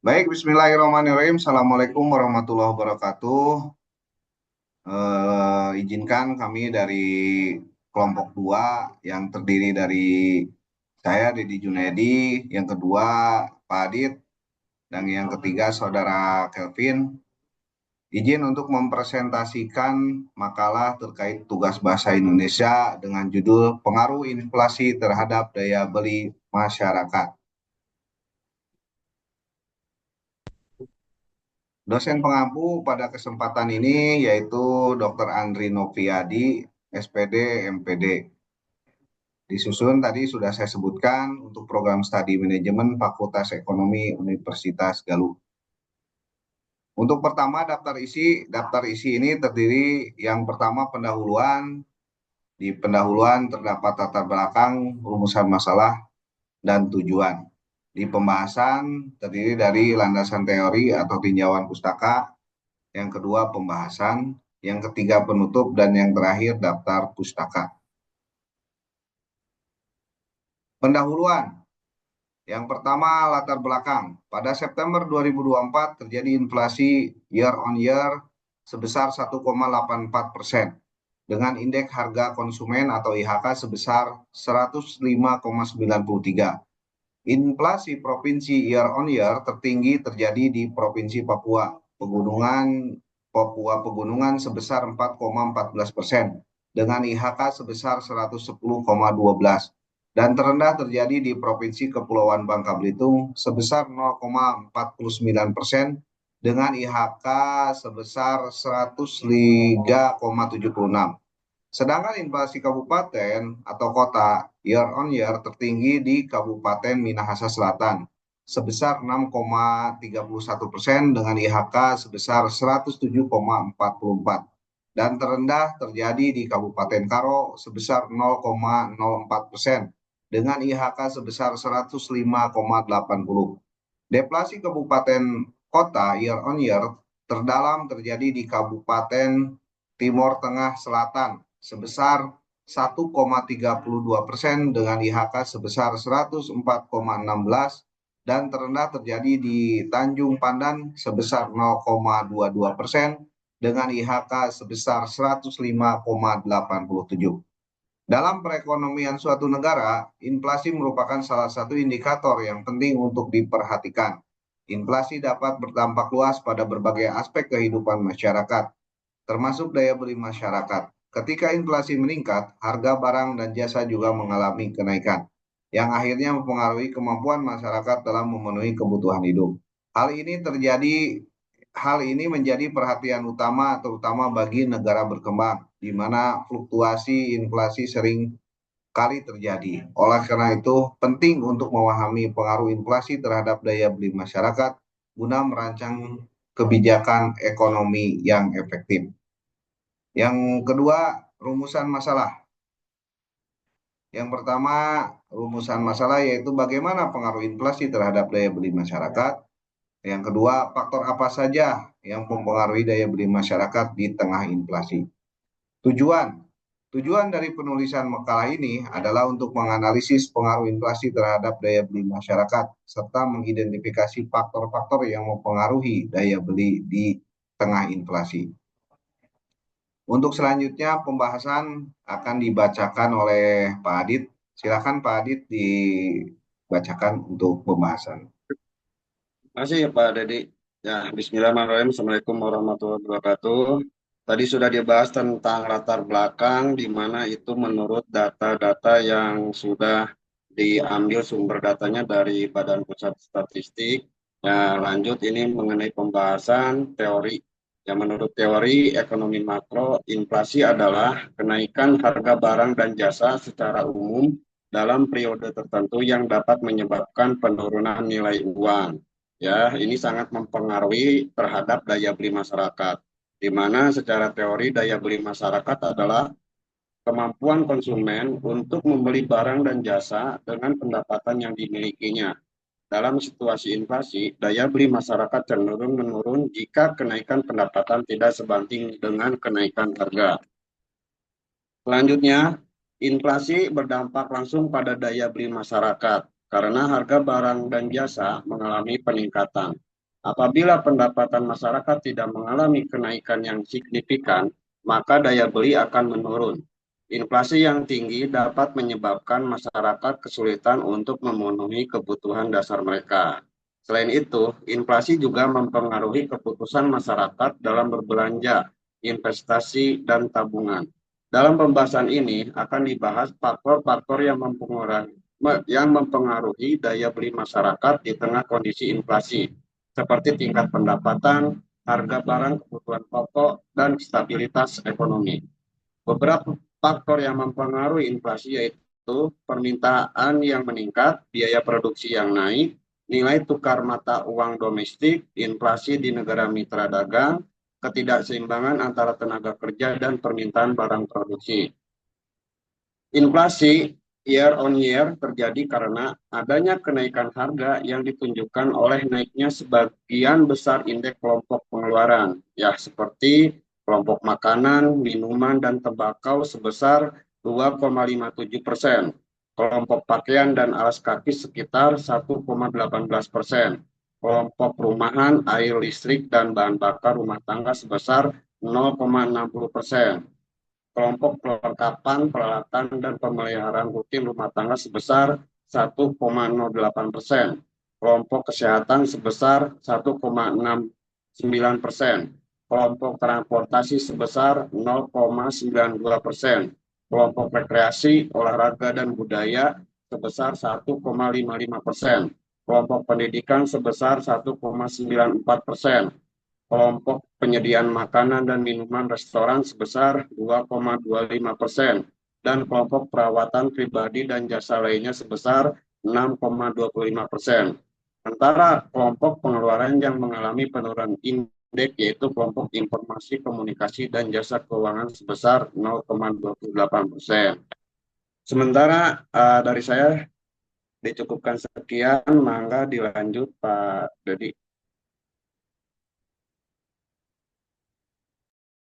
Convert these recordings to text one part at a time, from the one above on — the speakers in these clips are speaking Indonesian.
Baik, Bismillahirrahmanirrahim. Assalamualaikum warahmatullahi wabarakatuh. Izinkan kami dari kelompok 2 yang terdiri dari saya, Dedi Junedi, yang kedua, Pak Adit, dan yang ketiga, Saudara Kelvin. Izin untuk mempresentasikan makalah terkait tugas bahasa Indonesia dengan judul Pengaruh Inflasi Terhadap Daya Beli Masyarakat. Dosen pengampu pada kesempatan ini yaitu Dr. Andri Noviadi, SPD, MPD. Disusun tadi sudah saya sebutkan untuk program studi manajemen Fakultas Ekonomi Universitas Galuh. Untuk pertama daftar isi ini terdiri yang pertama pendahuluan. Di pendahuluan terdapat latar belakang, rumusan masalah, dan tujuan. Di pembahasan terdiri dari landasan teori atau tinjauan pustaka. Yang kedua pembahasan, yang ketiga penutup, dan yang terakhir daftar pustaka. Pendahuluan. Yang pertama latar belakang. Pada September 2024 terjadi inflasi year on year sebesar 1,84% dengan indeks harga konsumen atau IHK sebesar 105,93. Inflasi provinsi year on year tertinggi terjadi di Provinsi Papua Pegunungan sebesar 4,14% dengan IHK sebesar 110,12 dan terendah terjadi di Provinsi Kepulauan Bangka Belitung sebesar 0,49% dengan IHK sebesar 103,76. Sedangkan inflasi kabupaten atau kota year on year tertinggi di Kabupaten Minahasa Selatan sebesar 6,31% dengan IHK sebesar 107,44 dan terendah terjadi di Kabupaten Karo sebesar 0,04% dengan IHK sebesar 105,80. Deflasi kabupaten kota year on year terdalam terjadi di Kabupaten Timur Tengah Selatan sebesar 1,32% dengan IHK sebesar 104,16 dan terendah terjadi di Tanjung Pandan sebesar 0,22% dengan IHK sebesar 105,87. Dalam perekonomian suatu negara, inflasi merupakan salah satu indikator yang penting untuk diperhatikan. Inflasi dapat berdampak luas pada berbagai aspek kehidupan masyarakat, termasuk daya beli masyarakat. Ketika inflasi meningkat, harga barang dan jasa juga mengalami kenaikan, yang akhirnya mempengaruhi kemampuan masyarakat dalam memenuhi kebutuhan hidup. Hal ini menjadi perhatian utama terutama bagi negara berkembang, di mana fluktuasi inflasi sering kali terjadi. Oleh karena itu, penting untuk memahami pengaruh inflasi terhadap daya beli masyarakat guna merancang kebijakan ekonomi yang efektif. Yang kedua, rumusan masalah. Yang pertama, rumusan masalah yaitu bagaimana pengaruh inflasi terhadap daya beli masyarakat. Yang kedua, faktor apa saja yang mempengaruhi daya beli masyarakat di tengah inflasi. Tujuan. Tujuan dari penulisan makalah ini adalah untuk menganalisis pengaruh inflasi terhadap daya beli masyarakat serta mengidentifikasi faktor-faktor yang mempengaruhi daya beli di tengah inflasi. Untuk selanjutnya pembahasan akan dibacakan oleh Pak Adit. Silakan Pak Adit dibacakan untuk pembahasan. Masih ya Pak Dedi. Ya, Bismillahirrahmanirrahim. Assalamualaikum warahmatullahi wabarakatuh. Tadi sudah dibahas tentang latar belakang, di mana itu menurut data-data yang sudah diambil sumber datanya dari Badan Pusat Statistik. Ya, lanjut ini mengenai pembahasan teori. Ya, menurut teori ekonomi makro, inflasi adalah kenaikan harga barang dan jasa secara umum dalam periode tertentu yang dapat menyebabkan penurunan nilai uang. Ya, ini sangat mempengaruhi terhadap daya beli masyarakat, di mana secara teori daya beli masyarakat adalah kemampuan konsumen untuk membeli barang dan jasa dengan pendapatan yang dimilikinya. Dalam situasi inflasi, daya beli masyarakat cenderung menurun jika kenaikan pendapatan tidak sebanding dengan kenaikan harga. Selanjutnya, inflasi berdampak langsung pada daya beli masyarakat. karena harga barang dan jasa mengalami peningkatan. Apabila pendapatan masyarakat tidak mengalami kenaikan yang signifikan, maka daya beli akan menurun. Inflasi yang tinggi dapat menyebabkan masyarakat kesulitan untuk memenuhi kebutuhan dasar mereka. Selain itu, inflasi juga mempengaruhi keputusan masyarakat dalam berbelanja, investasi, dan tabungan. Dalam pembahasan ini akan dibahas faktor-faktor yang mempengaruhi daya beli masyarakat di tengah kondisi inflasi, seperti tingkat pendapatan, harga barang kebutuhan pokok, dan stabilitas ekonomi. Beberapa faktor yang mempengaruhi inflasi yaitu permintaan yang meningkat, biaya produksi yang naik, nilai tukar mata uang domestik, inflasi di negara mitra dagang, ketidakseimbangan antara tenaga kerja dan permintaan barang produksi. Inflasi year on year terjadi karena adanya kenaikan harga yang ditunjukkan oleh naiknya sebagian besar indeks kelompok pengeluaran, ya seperti kelompok makanan, minuman, dan tembakau sebesar 2,57%, kelompok pakaian dan alas kaki sekitar 1,18%, kelompok perumahan, air listrik, dan bahan bakar rumah tangga sebesar 0,60%, kelompok perlengkapan, peralatan, dan pemeliharaan rutin rumah tangga sebesar 1,08%, kelompok kesehatan sebesar 1,69%, kelompok transportasi sebesar 0,92%, kelompok rekreasi, olahraga, dan budaya sebesar 1,55%, kelompok pendidikan sebesar 1,94%, kelompok penyediaan makanan dan minuman restoran sebesar 2,25%, dan kelompok perawatan pribadi dan jasa lainnya sebesar 6,25%. Sementara kelompok pengeluaran yang mengalami penurunan indeks yaitu kelompok informasi, komunikasi, dan jasa keuangan sebesar 0,28%. Sementara dari saya dicukupkan sekian, mangga dilanjut Pak Dedi.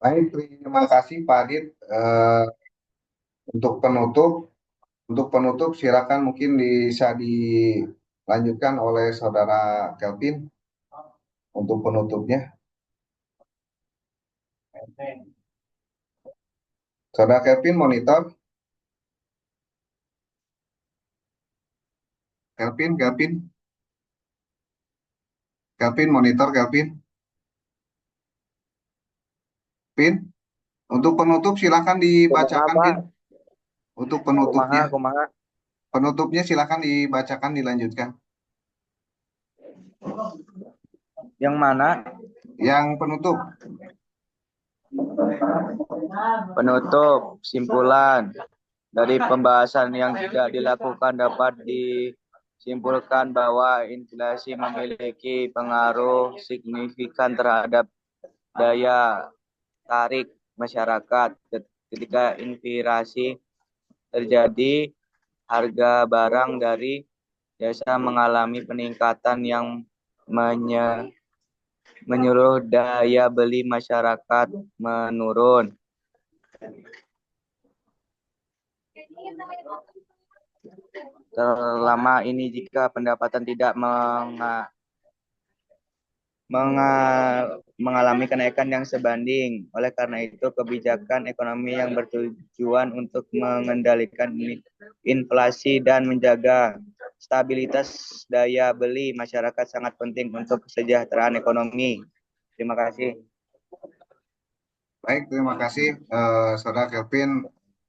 Baik, terima kasih Pak Adit. Untuk penutup, silakan mungkin bisa dilanjutkan oleh Saudara Kelvin untuk penutupnya. Saudara Kelvin monitor. Kelvin monitor, Kelvin. Pin, untuk penutup silakan Kumaha, dibacakan, Pin. Pak? Untuk Kumaha, penutupnya, kumaha. silakan dibacakan, dilanjutkan. Yang mana? Yang penutup. Penutup, simpulan. Dari pembahasan yang sudah dilakukan dapat disimpulkan bahwa inflasi memiliki pengaruh signifikan terhadap daya tarik masyarakat. Ketika inflasi terjadi, harga barang dari jasa mengalami peningkatan yang menyuruh daya beli masyarakat menurun. Selama ini jika pendapatan tidak mengalami kenaikan yang sebanding. Oleh karena itu, kebijakan ekonomi yang bertujuan untuk mengendalikan inflasi dan menjaga stabilitas daya beli masyarakat sangat penting untuk kesejahteraan ekonomi. Terima kasih. Baik, terima kasih Saudara Kelvin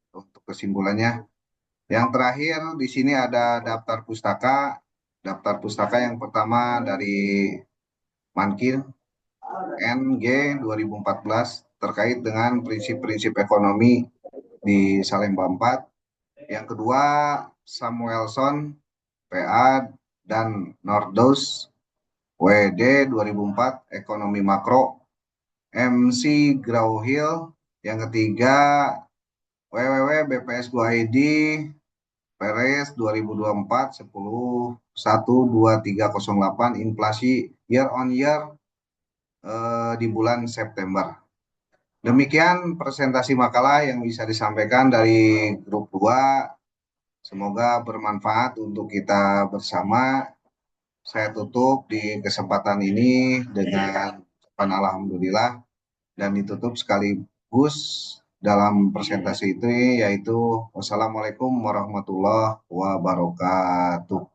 untuk kesimpulannya. Yang terakhir di sini ada daftar pustaka. Daftar pustaka yang pertama dari Mankir NG 2014 terkait dengan prinsip-prinsip ekonomi di Salemba 4. Yang kedua Samuelson PA dan Nordos WD 2004 ekonomi makro. MC Grauhill. Yang ketiga www.bps.go.id Peres 2024 10 1 2 3 08 inflasi year on year di bulan September. Demikian presentasi makalah yang bisa disampaikan dari grup 2 Semoga bermanfaat untuk kita bersama. Saya tutup di kesempatan ini dengan ucapan alhamdulillah dan ditutup sekaligus dalam presentasi itu yaitu wassalamualaikum warahmatullahi wabarakatuh.